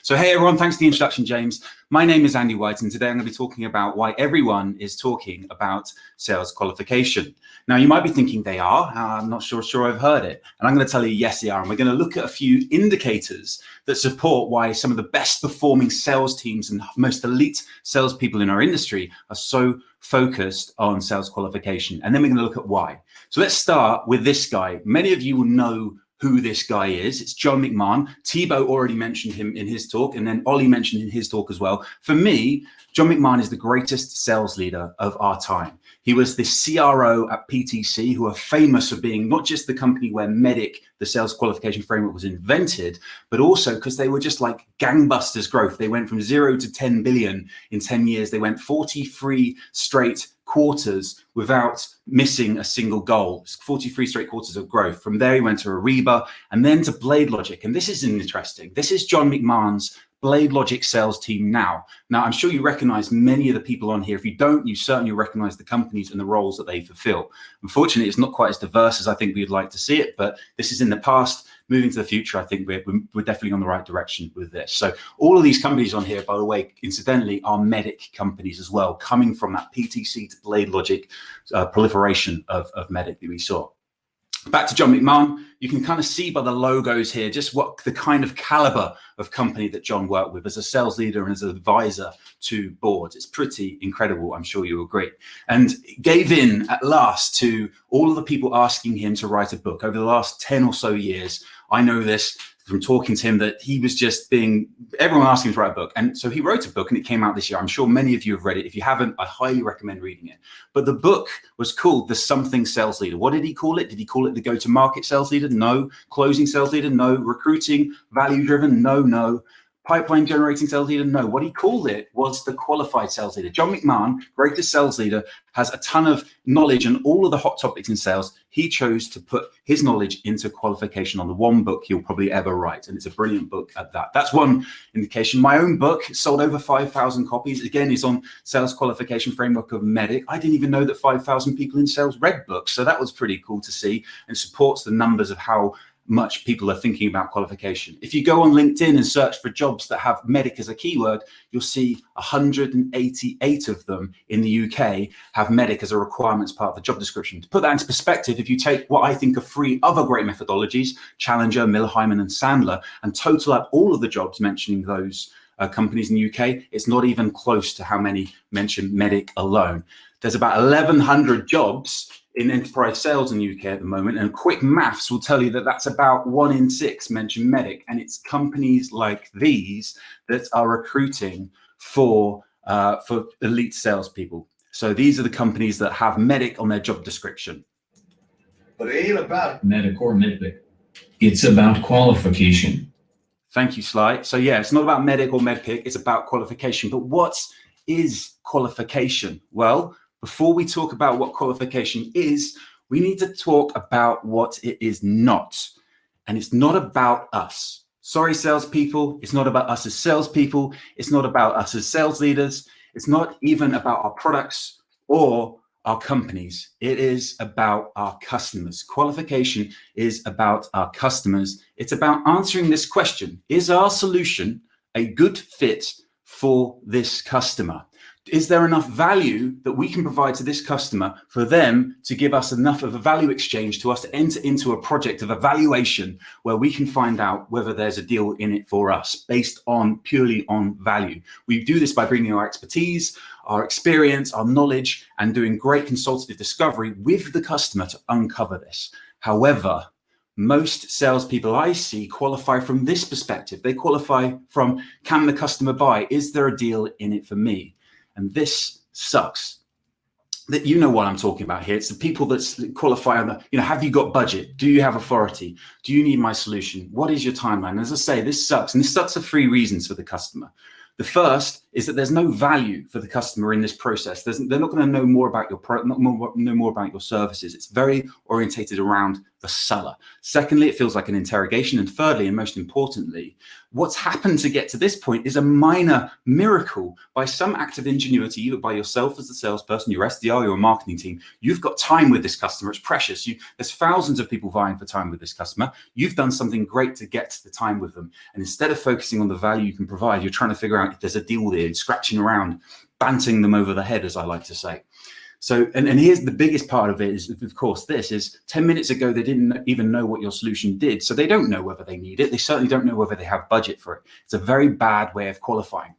So hey everyone, thanks for the introduction, James. My name is Andy Whyte, and today I'm going to be talking about why everyone is talking about sales qualification. Now you might be thinking they are, I'm not sure I've heard it. And I'm going to tell you, yes, they are. And we're going to look at a few indicators that support why some of the best performing sales teams and most elite salespeople in our industry are so focused on sales qualification. And then we're going to look at why. So let's start with this guy. Many of you will know who this guy is. It's John McMahon. Thibaut already mentioned him in his talk, and then Ollie mentioned in his talk as well. For me, John McMahon is the greatest sales leader of our time. He was the CRO at PTC, who are famous for being not just the company where MEDDICC, the sales qualification framework, was invented, but also because they were just like gangbusters growth. They went from 0 to 10 billion in 10 years. They went 43 straight quarters without missing a single goal. 43 straight quarters of growth. From there, he went to Ariba and then to BladeLogic. And this is interesting. This is John McMahon's BladeLogic sales team now. Now, I'm sure you recognize many of the people on here. If you don't, you certainly recognize the companies and the roles that they fulfill. Unfortunately, it's not quite as diverse as I think we'd like to see it, but this is in the past. Moving to the future, I think we're definitely on the right direction with this. So all of these companies on here, by the way, incidentally, are MEDDICC companies as well, coming from that PTC to BladeLogic proliferation of MEDDICC that we saw. Back to John McMahon, you can kind of see by the logos here just what the kind of caliber of company that John worked with as a sales leader and as an advisor to boards. It's pretty incredible, I'm sure you agree. And gave in at last to all of the people asking him to write a book. Over the last 10 or so years, I know this from talking to him, that he was just everyone asked him to write a book. And so he wrote a book and it came out this year. I'm sure many of you have read it. If you haven't, I highly recommend reading it. But the book was called The Something Sales Leader. What did he call it? Did he call it the go-to-market sales leader? No. Closing sales leader? No. Recruiting, value-driven? No. Pipeline generating sales leader? No. What he called it was the qualified sales leader. John McMahon, greatest sales leader, has a ton of knowledge on all of the hot topics in sales. He chose to put his knowledge into qualification on the one book he'll probably ever write. And it's a brilliant book at that. That's one indication. My own book sold over 5,000 copies. Again, is on sales qualification framework of MEDDICC. I didn't even know that 5,000 people in sales read books. So that was pretty cool to see, and supports the numbers of how much people are thinking about qualification. If you go on LinkedIn and search for jobs that have MEDDICC as a keyword, you'll see 188 of them in the UK have MEDDICC as a requirements part of the job description. To put that into perspective, if you take what I think are 3 other great methodologies, Challenger, Millheimer, and Sandler, and total up all of the jobs mentioning those companies in the UK, it's not even close to how many mention MEDDICC alone. There's about 1,100 jobs in enterprise sales in the UK at the moment, and quick maths will tell you that that's about 1 in 6 mention MEDDICC, and it's companies like these that are recruiting for elite salespeople. So these are the companies that have MEDDICC on their job description. But it ain't about MEDDICC or MEDPIC. It's about qualification. Thank you, Sly. So yeah, it's not about MEDDICC or MEDPIC, it's about qualification. But what is qualification? Well, before we talk about what qualification is, we need to talk about what it is not. And it's not about us. Sorry, salespeople. It's not about us as salespeople. It's not about us as sales leaders. It's not even about our products or our companies. It is about our customers. Qualification is about our customers. It's about answering this question: is our solution a good fit for this customer? Is there enough value that we can provide to this customer for them to give us enough of a value exchange to us to enter into a project of evaluation where we can find out whether there's a deal in it for us based on purely on value? We do this by bringing our expertise, our experience, our knowledge, and doing great consultative discovery with the customer to uncover this. However, most salespeople I see qualify from this perspective. They qualify from, can the customer buy? Is there a deal in it for me? And this sucks. That, you know what I'm talking about here. It's the people that qualify on the, have you got budget? Do you have authority? Do you need my solution? What is your timeline? As I say, this sucks. And this sucks for 3 reasons for the customer. The first is that there's no value for the customer in this process. They're not going to know more about your product, know more about your services. It's very orientated around the seller. Secondly, it feels like an interrogation. And thirdly, and most importantly, what's happened to get to this point is a minor miracle by some act of ingenuity, either by yourself as the salesperson, your SDR, your marketing team. You've got time with this customer. It's precious. There's thousands of people vying for time with this customer. You've done something great to get the time with them. And instead of focusing on the value you can provide, you're trying to figure out if there's a deal there, scratching around, banting them over the head, as I like to say. So, and here's the biggest part of it is, of course, this is 10 minutes ago, they didn't even know what your solution did. So they don't know whether they need it. They certainly don't know whether they have budget for it. It's a very bad way of qualifying.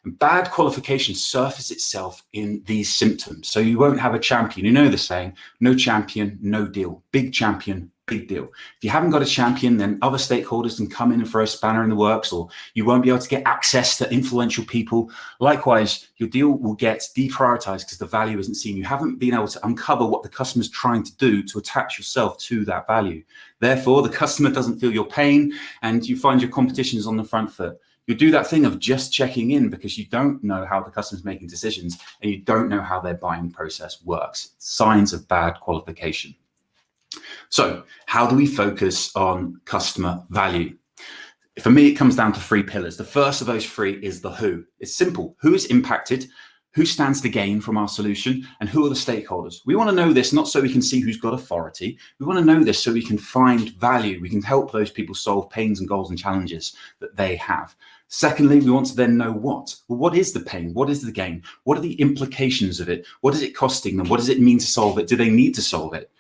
And bad qualification surfaces itself in these symptoms. So you won't have a champion. You know the saying, no champion, no deal. Big champion, big deal. If you haven't got a champion, then other stakeholders can come in and throw a spanner in the works, or you won't be able to get access to influential people. Likewise, your deal will get deprioritized because the value isn't seen. You haven't been able to uncover what the customer's trying to do to attach yourself to that value. Therefore, the customer doesn't feel your pain, and you find your competition is on the front foot. You do that thing of just checking in because you don't know how the customer's making decisions and you don't know how their buying process works. Signs of bad qualification. So how do we focus on customer value? For me, it comes down to 3 pillars. The first of those 3 is the who. It's simple. Who is impacted? Who stands to gain from our solution? And who are the stakeholders? We want to know this not so we can see who's got authority. We want to know this so we can find value. We can help those people solve pains and goals and challenges that they have. Secondly, we want to then know what. Well, what is the pain? What is the gain? What are the implications of it? What is it costing them? What does it mean to solve it? Do they need to solve it?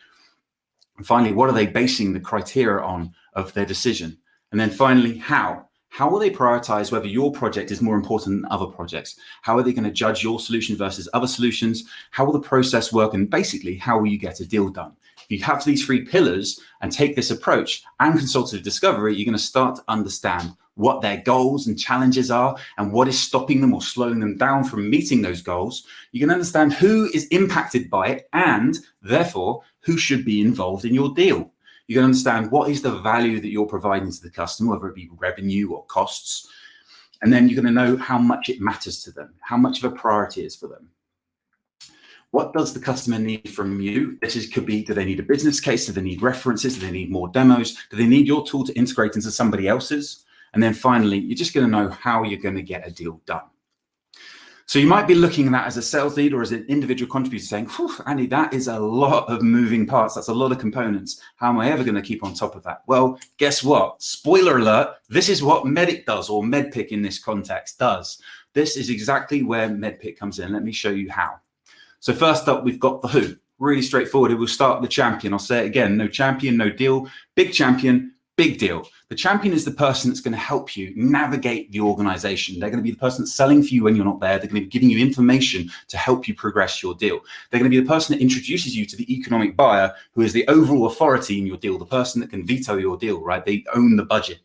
And finally, what are they basing the criteria on of their decision? And then finally, how? How will they prioritize whether your project is more important than other projects? How are they going to judge your solution versus other solutions? How will the process work? And basically, how will you get a deal done? If you have these 3 pillars and take this approach and consultative discovery, you're going to start to understand what their goals and challenges are and what is stopping them or slowing them down from meeting those goals. You can understand who is impacted by it and therefore who should be involved in your deal. You can understand what is the value that you're providing to the customer, whether it be revenue or costs. And then you're going to know how much it matters to them, how much of a priority it is for them. What does the customer need from you? Could be, do they need a business case? Do they need references? Do they need more demos? Do they need your tool to integrate into somebody else's? And then finally, you're just going to know how you're going to get a deal done. So you might be looking at that as a sales lead or as an individual contributor saying, Andy, that is a lot of moving parts. That's a lot of components. How am I ever going to keep on top of that? Well, guess what? Spoiler alert, this is what MEDDICC does, or MedPick in this context does. This is exactly where MedPick comes in. Let me show you how. So first up, we've got the who. Really straightforward. We'll start with the champion. I'll say it again, no champion, no deal. Big champion, big deal. The champion is the person that's going to help you navigate the organization. They're going to be the person that's selling for you when you're not there. They're going to be giving you information to help you progress your deal. They're going to be the person that introduces you to the economic buyer who is the overall authority in your deal, the person that can veto your deal, right? They own the budget.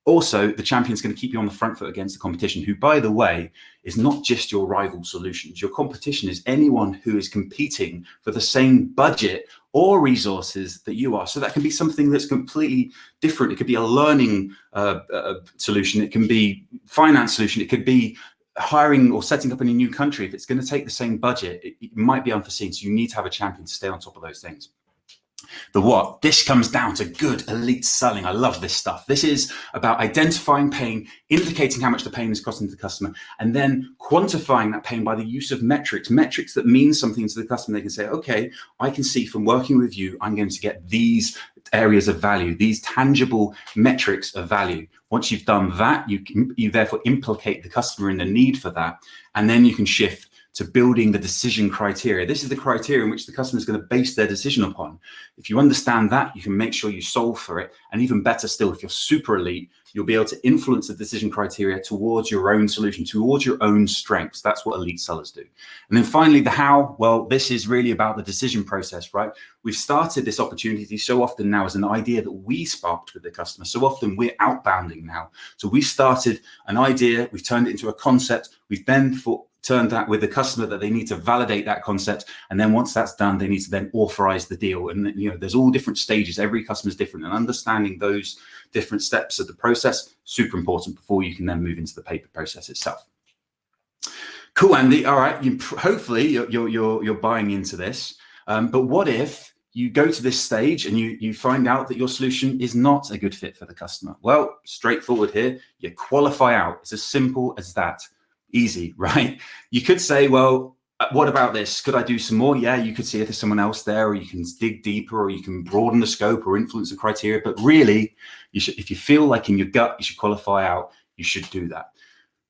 Also, the champion is going to keep you on the front foot against the competition, who, by the way, is not just your rival solutions. Your competition is anyone who is competing for the same budget or resources that you are. So that can be something that's completely different. It could be a learning solution. It can be finance solution. It could be hiring or setting up in a new country. If it's going to take the same budget, it might be unforeseen. So you need to have a champion to stay on top of those things. The what? This comes down to good elite selling. I love this stuff. This is about identifying pain, indicating how much the pain is costing to the customer, and then quantifying that pain by the use of metrics that mean something to the customer. They can say, okay, I can see from working with you, I'm going to get these areas of value, these tangible metrics of value. Once you've done that, you therefore implicate the customer in the need for that, and then you can shift to building the decision criteria. This is the criteria in which the customer is going to base their decision upon. If you understand that, you can make sure you solve for it. And even better still, if you're super elite, you'll be able to influence the decision criteria towards your own solution, towards your own strengths. That's what elite sellers do. And then finally, the how. Well, this is really about the decision process, right? We've started this opportunity so often now as an idea that we sparked with the customer. So often we're outbounding now. So we started an idea, we've turned it into a concept. We've then turned that with the customer that they need to validate that concept. And then once that's done, they need to then authorize the deal. And there's all different stages. Every customer is different, and understanding those different steps of the process, super important before you can then move into the paper process itself. Cool, Andy. All right. Hopefully you're buying into this. But what if you go to this stage and you find out that your solution is not a good fit for the customer? Well, straightforward here. You qualify out. It's as simple as that. Easy, right? You could say, well, what about this? Could I do some more? Yeah, you could see if there's someone else there, or you can dig deeper, or you can broaden the scope or influence the criteria. But really, you should, if you feel like in your gut you should qualify out, you should do that.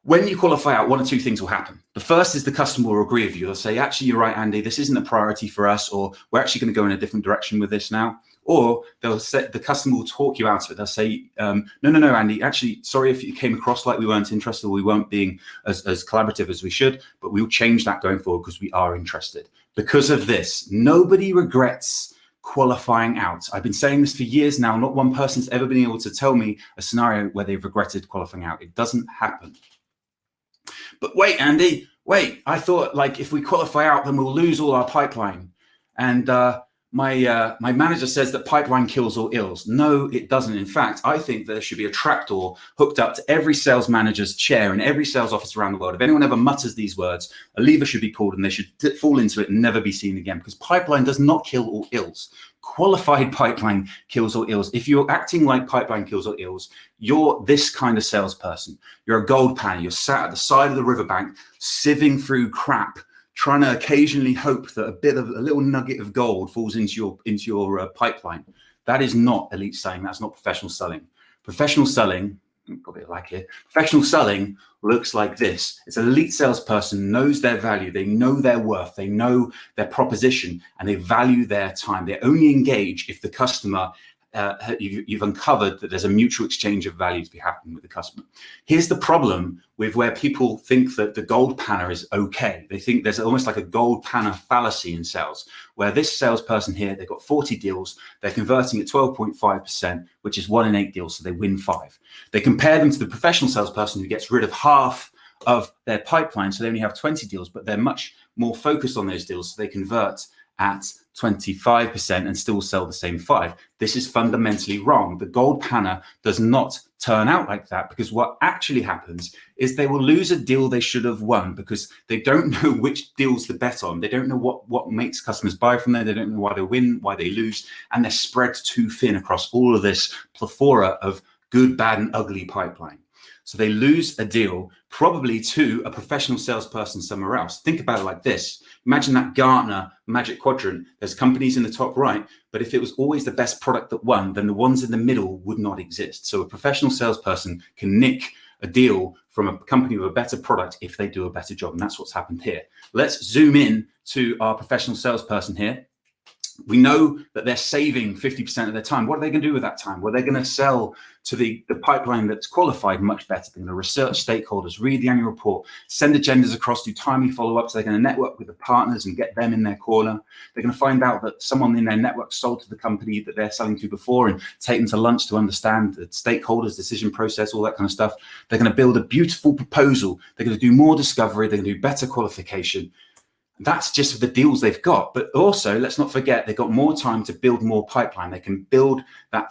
When you qualify out, one or two things will happen. The first is the customer will agree with you. They'll say, actually, you're right, Andy, this isn't a priority for us, or we're actually going to go in a different direction with this now. Or they'll say, the customer will talk you out of it. They'll say, no, Andy, actually, sorry if you came across like we weren't interested, or we weren't being as collaborative as we should, but we'll change that going forward because we are interested. Because of this, nobody regrets qualifying out. I've been saying this for years now. Not one person's ever been able to tell me a scenario where they've regretted qualifying out. It doesn't happen. But wait, Andy, wait, I thought like if we qualify out, then we'll lose all our pipeline. And my manager says that pipeline kills all ills. No, it doesn't. In fact, I think there should be a trapdoor hooked up to every sales manager's chair in every sales office around the world. If anyone ever mutters these words, a lever should be pulled and they should fall into it and never be seen again, because pipeline does not kill all ills. Qualified pipeline kills all ills. If you're acting like pipeline kills all ills, you're this kind of salesperson. You're a gold panner. You're sat at the side of the riverbank, sieving through crap, trying to occasionally hope that a little nugget of gold falls into your pipeline. That is not elite selling. That's not professional selling. Professional selling, probably like it. Professional selling looks like this. It's an elite salesperson knows their value. They know their worth. They know their proposition, and they value their time. They only engage if the customer, you've uncovered that there's a mutual exchange of value to be happening with the customer. Here's the problem with where people think that the gold panner is okay. They think there's almost like a gold panner fallacy in sales, where this salesperson here, they've got 40 deals, they're converting at 12.5%, which is 1 in 8 deals, so they win 5. They compare them to the professional salesperson who gets rid of half of their pipeline, so they only have 20 deals, but they're much more focused on those deals, so they convert at 25% and still sell the same 5. This is fundamentally wrong. The gold panner does not turn out like that, because what actually happens is they will lose a deal they should have won because they don't know which deal's to bet on. They don't know what makes customers buy from there. They don't know why they win, why they lose, and they're spread too thin across all of this plethora of good, bad, and ugly pipeline. So they lose a deal probably to a professional salesperson somewhere else. Think about it like this. Imagine that Gartner Magic Quadrant. There's companies in the top right, but if it was always the best product that won, then the ones in the middle would not exist. So a professional salesperson can nick a deal from a company with a better product if they do a better job. And that's what's happened here. Let's zoom in to our professional salesperson here. We know that they're saving 50% of their time. What are they going to do with that time? Well, they're going to sell to the pipeline that's qualified much better. They're going to research stakeholders, read the annual report, send agendas across, do timely follow-ups. They're going to network with the partners and get them in their corner. They're going to find out that someone in their network sold to the company that they're selling to before and take them to lunch to understand the stakeholders, decision process, all that kind of stuff. They're going to build a beautiful proposal. They're going to do more discovery. They're going to do better qualification. That's just for the deals they've got. But also, let's not forget, they've got more time to build more pipeline. They can build that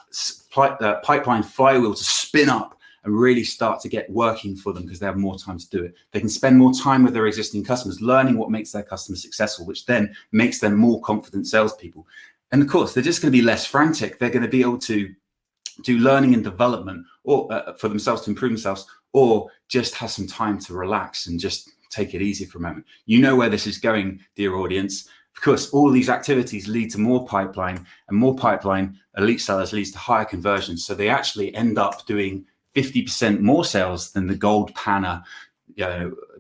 pipeline flywheel to spin up and really start to get working for them because they have more time to do it. They can spend more time with their existing customers, learning what makes their customers successful, which then makes them more confident salespeople. And of course, they're just going to be less frantic. They're going to be able to do learning and development or for themselves to improve themselves, or just have some time to relax and just take it easy for a moment. You know where this is going, dear audience. Of course, all these activities lead to more pipeline, and more pipeline, elite sellers, leads to higher conversions. So they actually end up doing 50% more sales than the gold panner,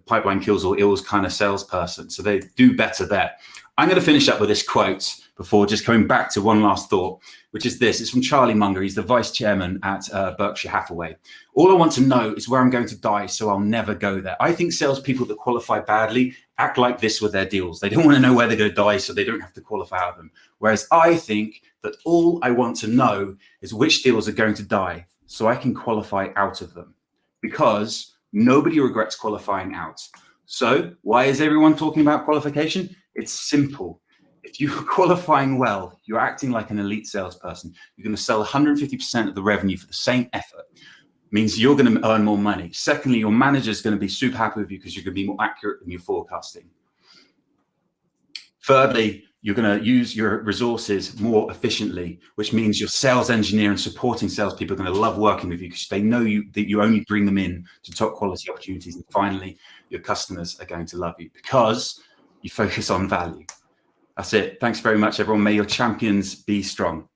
pipeline kills all ills kind of salesperson. So they do better there. I'm going to finish up with this quote before just coming back to one last thought, which is this. It's from Charlie Munger. He's the vice chairman at Berkshire Hathaway. All I want to know is where I'm going to die, so I'll never go there. I think salespeople that qualify badly act like this with their deals. They don't want to know where they're going to die, so they don't have to qualify out of them. Whereas I think that all I want to know is which deals are going to die, so I can qualify out of them, because nobody regrets qualifying out. So why is everyone talking about qualification? It's simple. If you're qualifying well, you're acting like an elite salesperson. You're going to sell 150% of the revenue for the same effort. means you're going to earn more money. Secondly, your manager is going to be super happy with you because you're going to be more accurate in your forecasting. Thirdly, you're going to use your resources more efficiently, which means your sales engineer and supporting salespeople are going to love working with you because they know that you only bring them in to top quality opportunities. And finally, your customers are going to love you because you focus on value. That's it. Thanks very much, everyone. May your champions be strong.